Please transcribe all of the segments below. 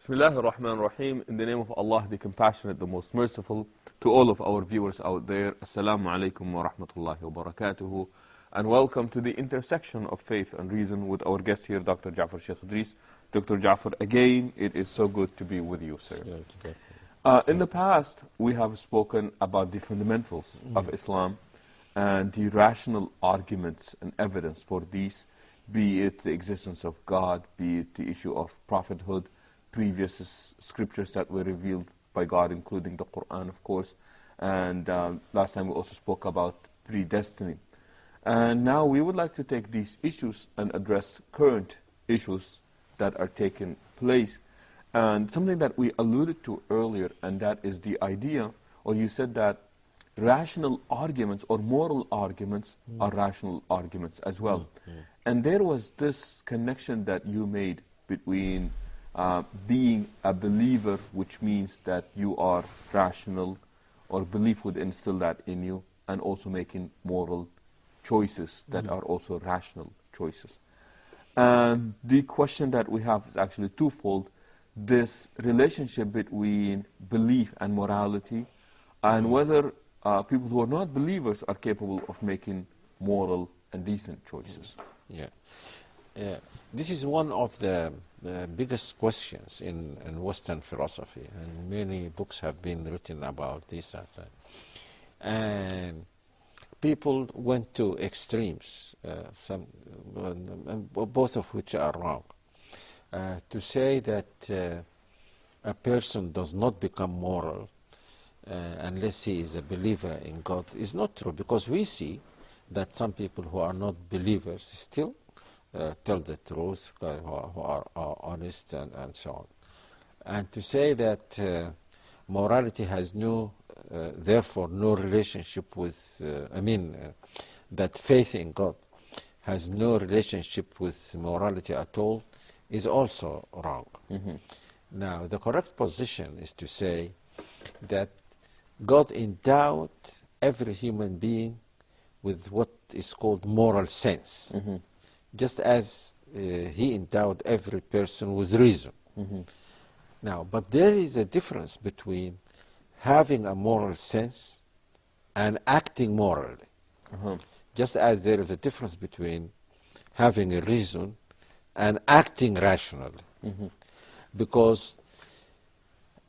Bismillah ar-Rahman ar-Rahim. In the name of Allah, the Compassionate, the Most Merciful, to all of our viewers out there, Assalamu alaikum wa rahmatullahi wa barakatuhu, and welcome to the intersection of faith and reason with our guest here, Dr. Jafar, Sheikh Idris. Dr. Jafar, again, it is so good to be with you, sir. In the past, we have spoken about the fundamentals of Islam and the rational arguments and evidence for these, be it the existence of God, be it the issue of prophethood, previous scriptures that were revealed by God, including the Quran, of course. And last time we also spoke about predestiny. And now we would like to take these issues and address current issues that are taking place. And something that we alluded to earlier, and that is the idea, or you said that rational arguments or moral arguments are rational arguments as well. And there was this connection that you made between being a believer, which means that you are rational, or belief would instill that in you, and also making moral choices that are also rational choices. And the question that we have is actually twofold: this relationship between belief and morality, and whether people who are not believers are capable of making moral and decent choices. This is one of the biggest questions in Western philosophy, and many books have been written about this. And people went to extremes, both of which are wrong. To say that a person does not become moral unless he is a believer in God is not true, because we see that some people who are not believers still tell the truth, who are honest and so on. And to say that morality has therefore no relationship with, that faith in God has no relationship with morality at all is also wrong. Now, the correct position is to say that God endowed every human being with what is called moral sense, just as he endowed every person with reason. Now, but there is a difference between having a moral sense and acting morally. Just as there is a difference between having a reason and acting rationally. Because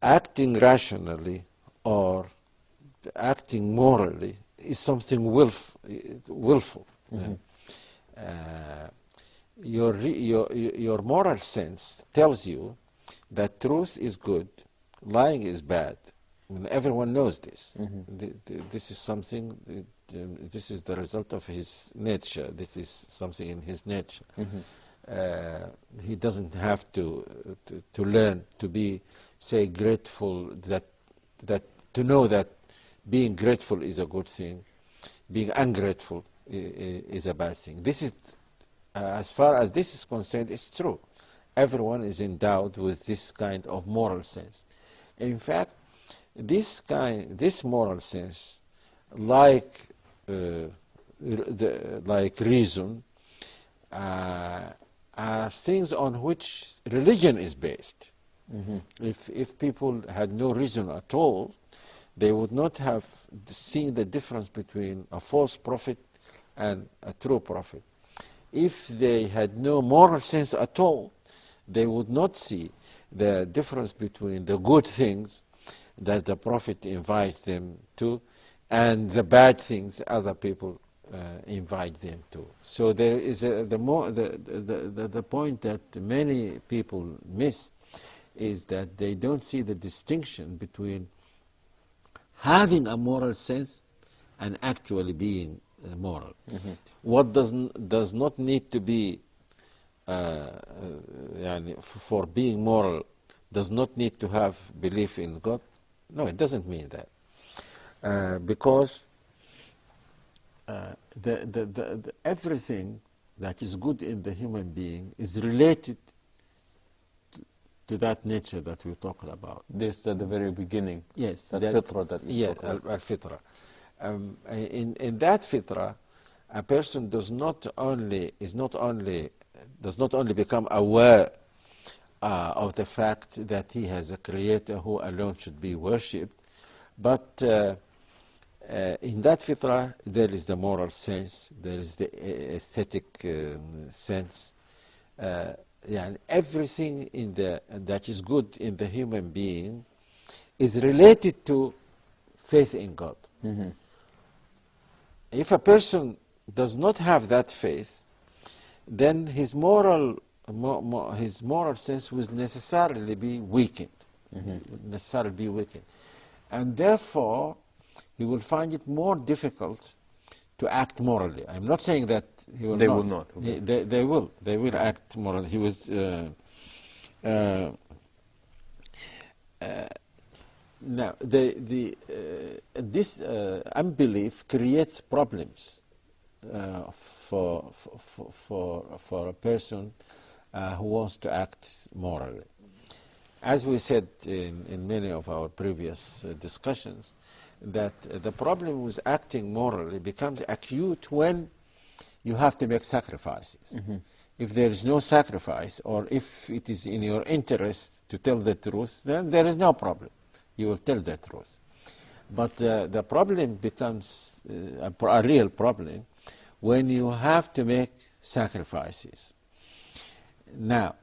acting rationally or acting morally is something willful. Your moral sense tells you that truth is good, lying is bad. Everyone knows this. This is something, this is the result of his nature. This is something in his nature. He doesn't have to learn to be, say, grateful, that to know that being grateful is a good thing, being ungrateful is a bad thing. This is, as far as this is concerned, it's true. Everyone is endowed with this kind of moral sense. In fact, this moral sense, like reason, are things on which religion is based. If people had no reason at all, they would not have seen the difference between a false prophet and a true prophet. If they had no moral sense at all, they would not see the difference between the good things that the prophet invites them to and the bad things other people invite them to. So there is the point that many people miss is that they don't see the distinction between having a moral sense and actually being moral. What does not need to be for being moral does not need to have belief in God. No, it doesn't mean that, because everything that is good in the human being is related to that nature that we're talking about. This at the very beginning. Yes, that fitra that you spoke about. Al-fitra. In that fitra, a person does not only become aware of the fact that he has a creator who alone should be worshipped. But in that fitrah, there is the moral sense, there is the aesthetic sense. Everything that is good in the human being is related to faith in God. Mm-hmm. If a person does not have that faith, then his moral sense will necessarily be weakened. And therefore, he will find it more difficult to act morally. I'm not saying that he will They not. will not. Okay. They will act morally. He was now this unbelief creates problems for a person who wants to act morally. As we said in many of our previous discussions, that the problem with acting morally becomes acute when you have to make sacrifices. Mm-hmm. If there is no sacrifice, or if it is in your interest to tell the truth, then there is no problem. You will tell the truth. But the problem becomes a real problem when you have to make sacrifices. Now,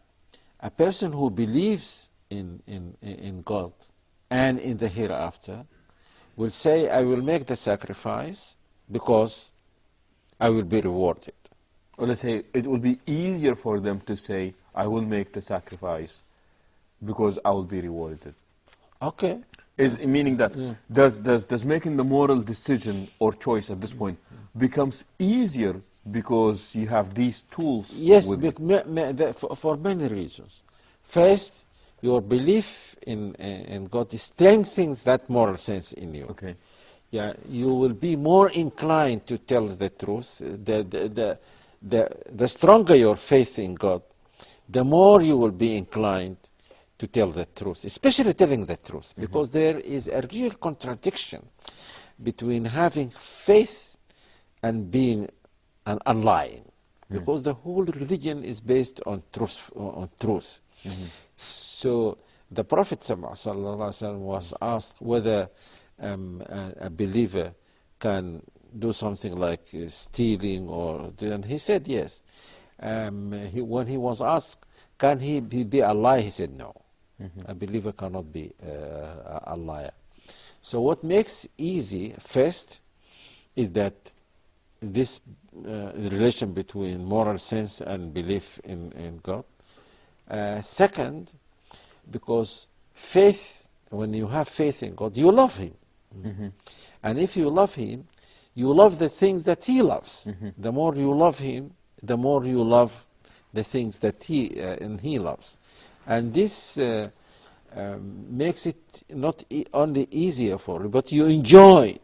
a person who believes in God and in the hereafter will say, I will make the sacrifice because I will be rewarded. Or let's say it will be easier for them to say, I will make the sacrifice because I will be rewarded. Okay. Is meaning that does making the moral decision or choice at this point becomes easier because you have these tools? Yes, with for many reasons. First, your belief in God strengthens that moral sense in you. Okay. Yeah, you will be more inclined to tell the truth. The stronger your faith in God, the more you will be inclined to tell the truth, especially telling the truth, because there is a real contradiction between having faith and being and lying, because the whole religion is based on truth. So the Prophet ﷺ was asked whether a believer can do something like stealing, and he said yes. When he was asked, can he be a liar, he said no. A believer cannot be a liar. So what makes easy first is that this relation between moral sense and belief in God. Second, because faith, when you have faith in God, you love Him. And if you love Him, you love the things that He loves. The more you love Him, the more you love the things that He loves. And this makes it not only easier for you, but you enjoy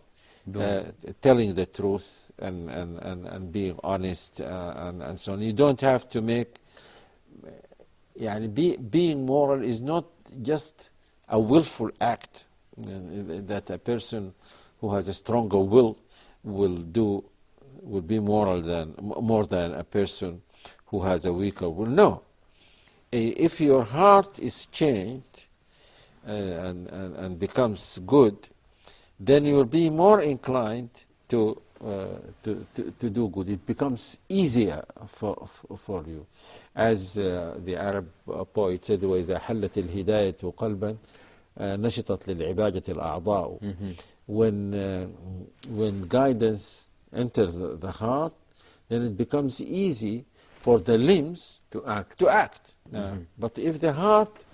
telling the truth and being honest and so on. You don't have to make... being moral is not just a willful act that a person who has a stronger will be more than a person who has a weaker will. No. If your heart is changed and becomes good, then you will be more inclined to do good. It becomes easier for you. As the Arab poet said, وَإِذَا حَلَّتِ الْهِدَايَةُ قَلْبًا نَشِطَتْ لِلْعِبَادَةِ الْأَعْضَاءُ. When guidance enters the heart, then it becomes easy for the limbs to act. But if the heart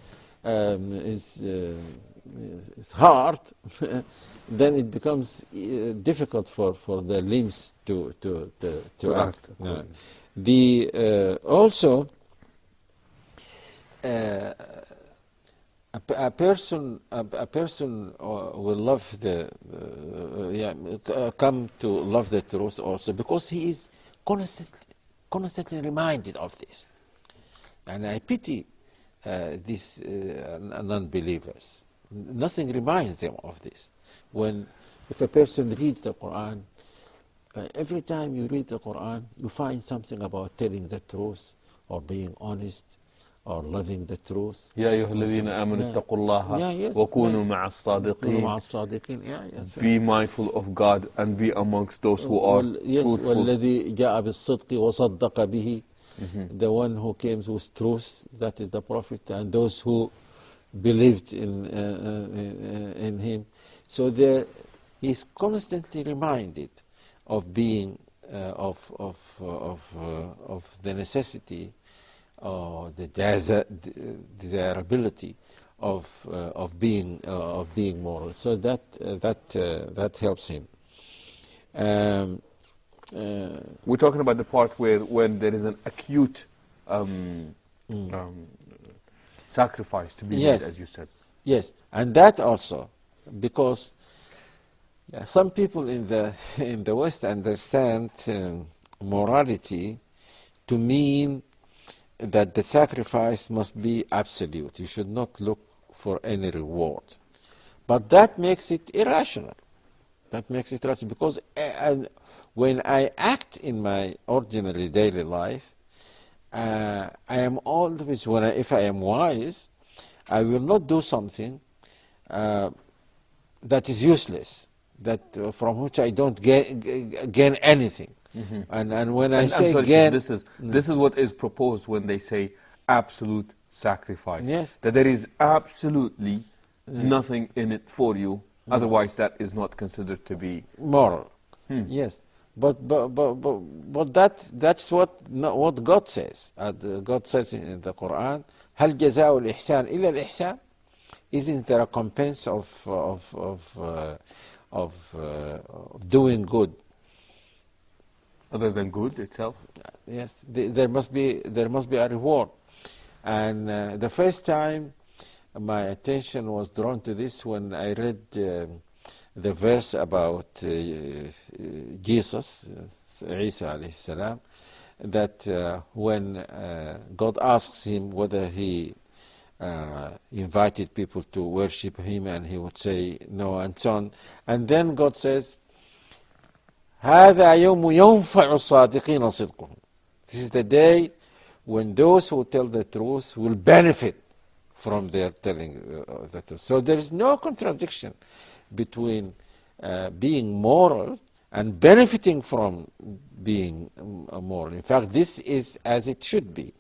is hard, then it becomes difficult for the limbs to act. Also, a person will love come to love the truth also because he is constantly reminded of this. And I pity these non-believers. Nothing reminds them of this. If a person reads the Quran, every time you read the Quran, you find something about telling the truth or being honest or loving the truth. يا أيها الذين آمنوا اتقوا الله وكونوا مع الصادقين. Be mindful of God and be amongst those who are truthful. والذي جاء بالصدق وصدق به. The one who came with truth, that is the Prophet, and those who believed in him. So he's constantly reminded of being of the necessity or the desirability of being moral. So that helps him. We're talking about the part where when there is an acute sacrifice to be made, as you said. Yes, and that also because some people in the West understand morality to mean that the sacrifice must be absolute. You should not look for any reward. But that makes it irrational. That makes it irrational because when I act in my ordinary daily life, I am always, if I am wise, I will not do something that is useless, from which I don't gain anything. And when I say gain, this is what is proposed when they say absolute sacrifice. Yes. That there is absolutely nothing in it for you. Otherwise, that is not considered to be moral. Yes, but that's what God says. God says in the Quran, "هل جزاء الإحسان إلا الإحسان?" Isn't there a recompense of doing good other than good itself? Yes, there must be a reward. And the first time my attention was drawn to this when I read the verse about Jesus, Isa alayhi salam, that when God asks him whether he invited people to worship him, and he would say no, and so on. And then God says, هذا يوم ينفع الصادقين صدقهم. This is the day when those who tell the truth will benefit from their telling the truth. So there is no contradiction between being moral and benefiting from being moral. In fact, this is as it should be.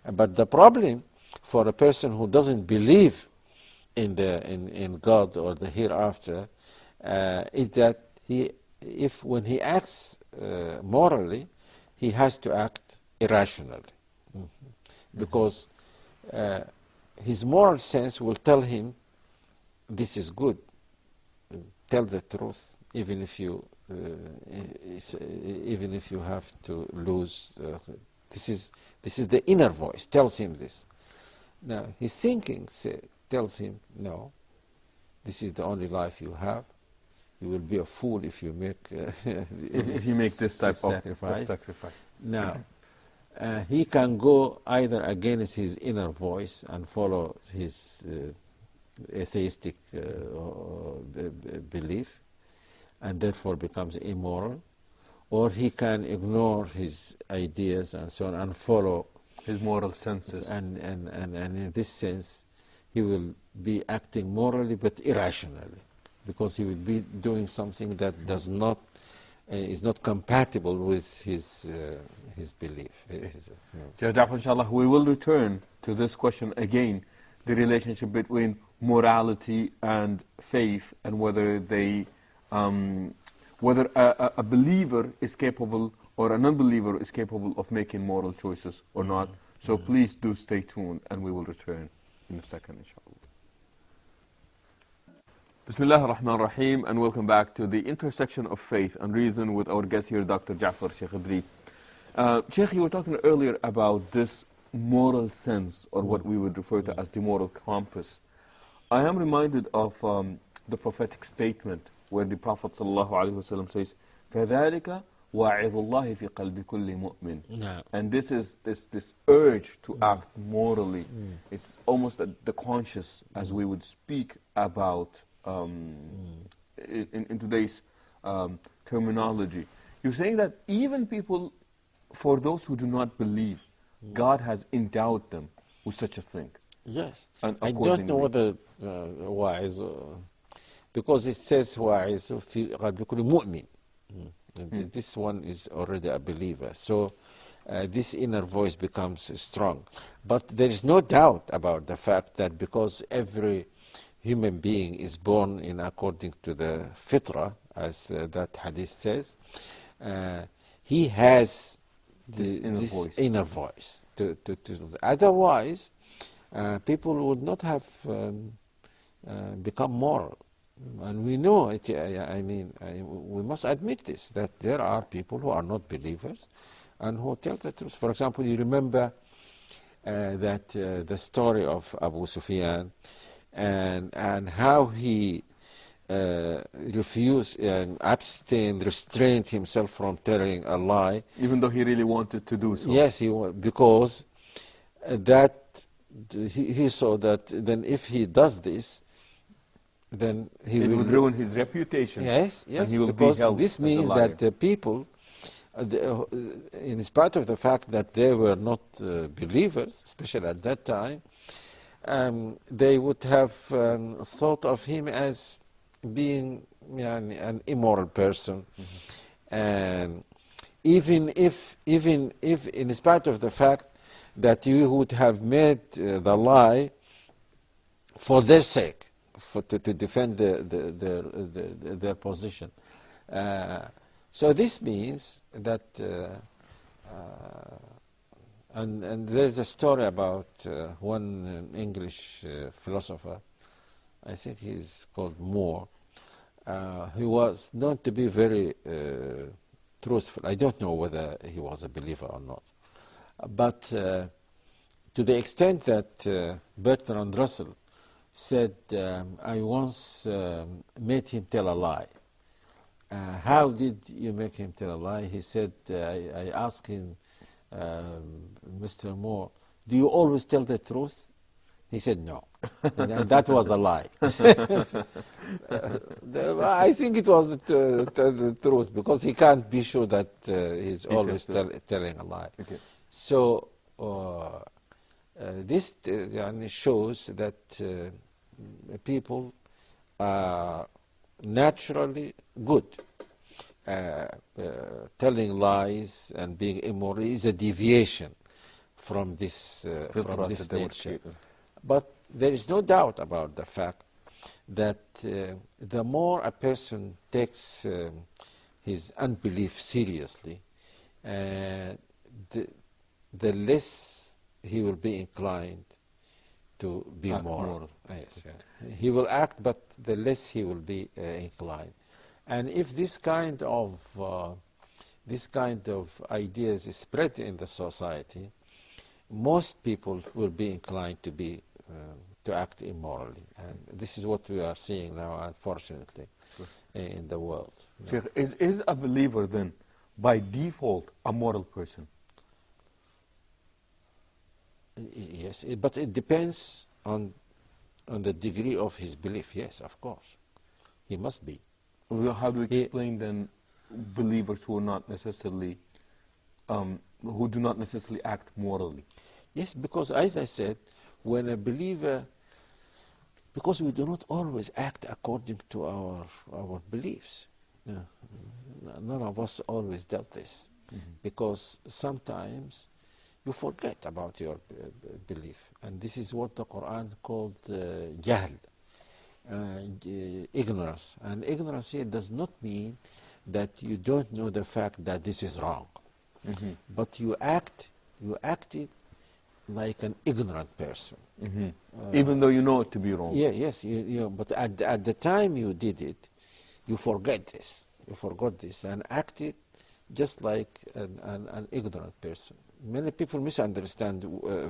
But the problem for a person who doesn't believe in God or the hereafter is that when he acts morally, he has to act irrationally, because his moral sense will tell him this is good. Tell the truth, even if you have to lose. This is the inner voice tells him this. Now his thinking tells him, no, this is the only life you have. You will be a fool if you make if you make this type of sacrifice. Now he can go either against his inner voice and follow his atheistic belief, and therefore becomes immoral, or he can ignore his ideas and so on and follow his moral senses. And in this sense, he will be acting morally but irrationally, because he will be doing something that is not compatible with his belief. Jafar, inshallah, we will return to this question again, the relationship between morality and faith, and whether whether a believer is capable or a non-believer is capable of making moral choices or not. So please do stay tuned, and we will return in a second, inshallah. Bismillah ar-Rahman ar-Rahim, and welcome back to the intersection of faith and reason with our guest here, Dr. Jafar, Sheikh Idris. Sheikh, you were talking earlier about this moral sense, or what we would refer to as the moral compass. I am reminded of the prophetic statement where the Prophet ﷺ says, فَذَلِكَ وَاعِظُ اللَّهِ فِي قَلْبِ كُلِّ مُؤْمِنٍ. And this is this urge to act morally. It's almost the conscious, as we would speak about in today's terminology. You're saying that even people, for those who do not believe, God has endowed them with such a thing. Yes. And I don't know accordingly, whether wise, because it says wise في قلب كل مؤمن. And this one is already a believer. So this inner voice becomes strong. But there is no doubt about the fact that because every human being is born in according to the fitra, as that hadith says, he has this inner voice. Otherwise, people would not have become moral. And we know it. We must admit this, that there are people who are not believers and who tell the truth. For example, you remember that the story of Abu Sufyan and how he refused and abstained, restrained himself from telling a lie. even though he really wanted to do so. Yes, because that he saw that then if he does this, then he It will would ruin his reputation. Yes, and he will because be held this as a means liar. that the people, in spite of the fact that they were not believers, especially at that time, they would have thought of him as being an immoral person. And even if, in spite of the fact that you would have made the lie for their sake, to defend their position. So this means that, and there's a story about one English philosopher, I think he's called Moore, who was known to be very truthful. I don't know whether he was a believer or not. But to the extent that Bertrand Russell said, I once made him tell a lie. How did you make him tell a lie? He said, I asked him, Mr. Moore, do you always tell the truth? He said, no. And that was a lie. I think it was the truth, because he can't be sure that he's always telling a lie. Okay. So this shows that people are naturally good. Telling lies and being immoral is a deviation from this nature. But there is no doubt about the fact that the more a person takes his unbelief seriously, the less he will be inclined to be moral. Yes, yeah. He will act, but the less he will be inclined. And if this kind of ideas is spread in the society, most people will be inclined to act immorally, and this is what we are seeing now, unfortunately, in the world. Sheikh, is a believer then, by default, a moral person? Yes, but it depends on the degree of his belief. Yes, of course, he must be. Well, how do we explain then believers who are not necessarily, who do not necessarily act morally? Yes, because as I said, when a believer, because we do not always act according to our beliefs. None of us always does this, because sometimes you forget about your belief, and this is what the Quran called jahl, ignorance. And ignorance here does not mean that you don't know the fact that this is wrong, but you acted like an ignorant person. Even though you know it to be wrong. Yeah, yes, but at the time you did it, you forgot this. You forgot this and acted just like an ignorant person. Many people misunderstand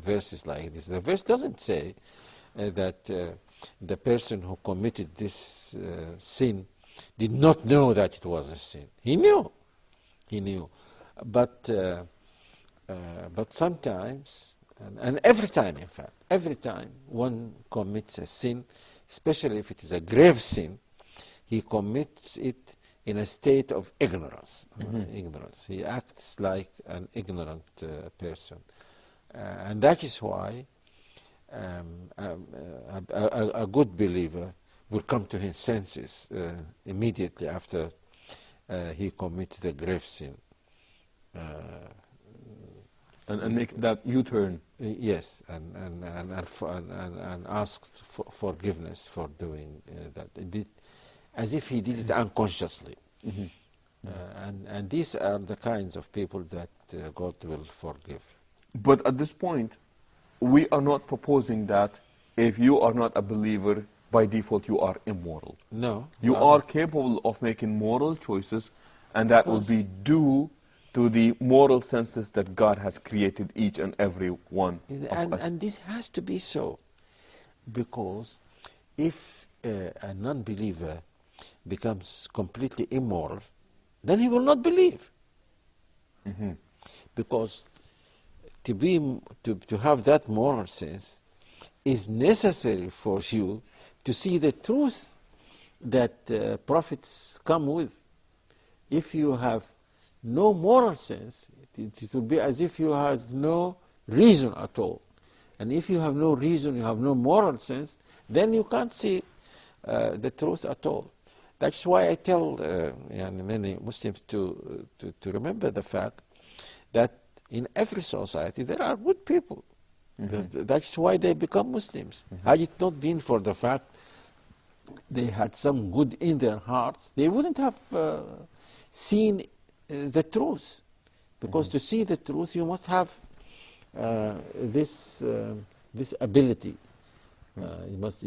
verses like this. The verse doesn't say that the person who committed this sin did not know that it was a sin. He knew. But sometimes, and every time, in fact, every time one commits a sin, especially if it is a grave sin, he commits it in a state of ignorance. Ignorance. He acts like an ignorant person. And that is why a good believer will come to his senses immediately after he commits the grave sin. And make that U-turn. Yes, and ask for forgiveness for doing that, as if he did it unconsciously. And these are the kinds of people that God will forgive. But at this point, we are not proposing that if you are not a believer, by default you are immoral. No. You are capable of making moral choices, and that will be due to the moral senses that God has created each and every one of us. And this has to be so, because if a non-believer becomes completely immoral, then he will not believe. Because to have that moral sense is necessary for you to see the truth that prophets come with. If you have no moral sense, it will be as if you have no reason at all. And if you have no reason, you have no moral sense, then you can't see the truth at all. That's why I tell many Muslims to remember the fact that in every society there are good people. That's why they become Muslims. Had it not been for the fact they had some good in their hearts, they wouldn't have seen the truth. Because to see the truth, you must have this ability. You must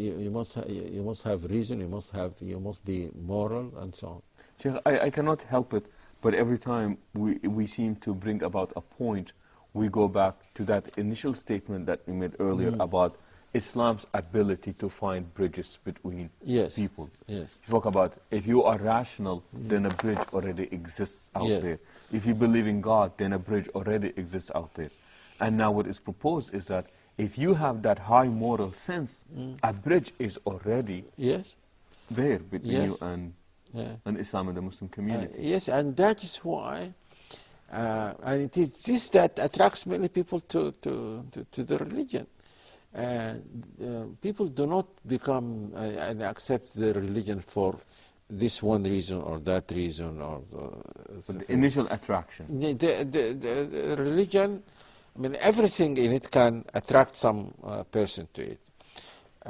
have reason. You must be moral, and so on. Sheikh, I cannot help it, but every time we seem to bring about a point, we go back to that initial statement that we made earlier about Islam's ability to find bridges between people. Yes. You spoke about if you are rational, then a bridge already exists out there. If you believe in God, then a bridge already exists out there. And now what is proposed is that if you have that high moral sense, a bridge is already there between you and Islam and the Muslim community. Yes, and that is why, and it is this that attracts many people to the religion. People do not become and accept the religion for this one reason or that reason or the initial attraction. The religion, I mean, everything in it can attract some person to it.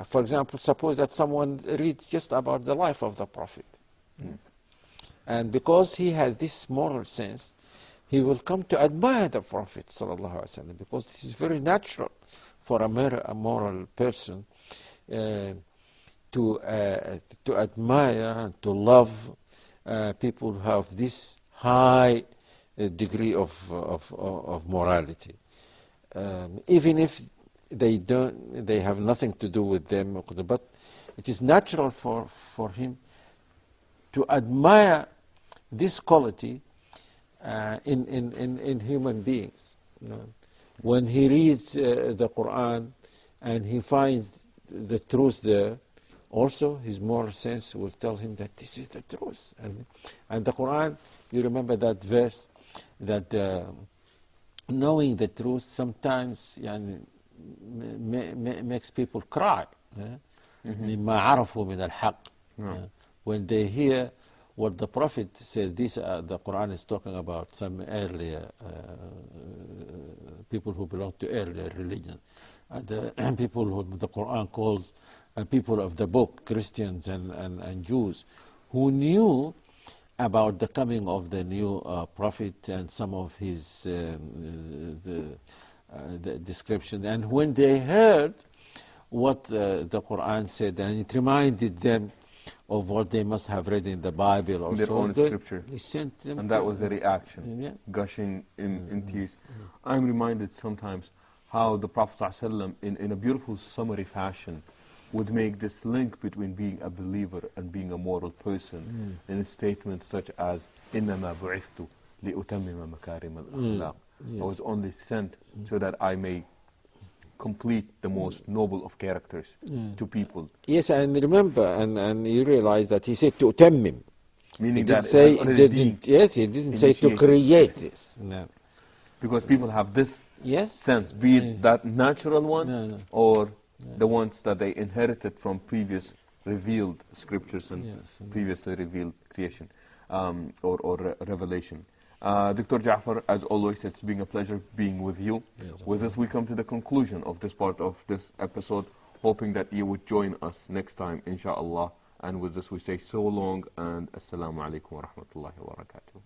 For example, suppose that someone reads just about the life of the Prophet. And because he has this moral sense, he will come to admire the Prophet ﷺ, because this is very natural for a moral person to admire and to love people who have this high degree of morality. Even if they have nothing to do with them, but it is natural for him to admire this quality in human beings. When he reads the Quran and he finds the truth there, also his moral sense will tell him that this is the truth. And the Quran, you remember that verse, that knowing the truth sometimes makes people cry. مما عرفوا من الحق. When they hear what the Prophet says, the Quran is talking about some earlier people who belong to earlier religion, the people who the Quran calls people of the book, Christians and Jews, who knew about the coming of the new Prophet and some of his the description. And when they heard what the Quran said, and it reminded them of what they must have read in the Bible or their own scripture. He sent them and that was the reaction, gushing in tears. I'm reminded sometimes how the Prophet ﷺ, in a beautiful summary fashion, would make this link between being a believer and being a moral person in statements such as إِنَّمَا بُعِثْتُ لِأُتَمِّمَ مَكَارِمَ الْأَخْلَاقِ. I was only sent so that I may complete the most noble of characters to people. Yes, and remember, and you realize that he said to utammim. Meaning he that he didn't say to create this. No. Because people have this sense, be it that natural one or the ones that they inherited from previous revealed scriptures and previously revealed creation or revelation. Dr. Jafar, as always, it's been a pleasure being with you. With this, we come to the conclusion of this part of this episode, hoping that you would join us next time, inshallah. And with this, we say so long and assalamu alaikum wa rahmatullahi wa barakatuh.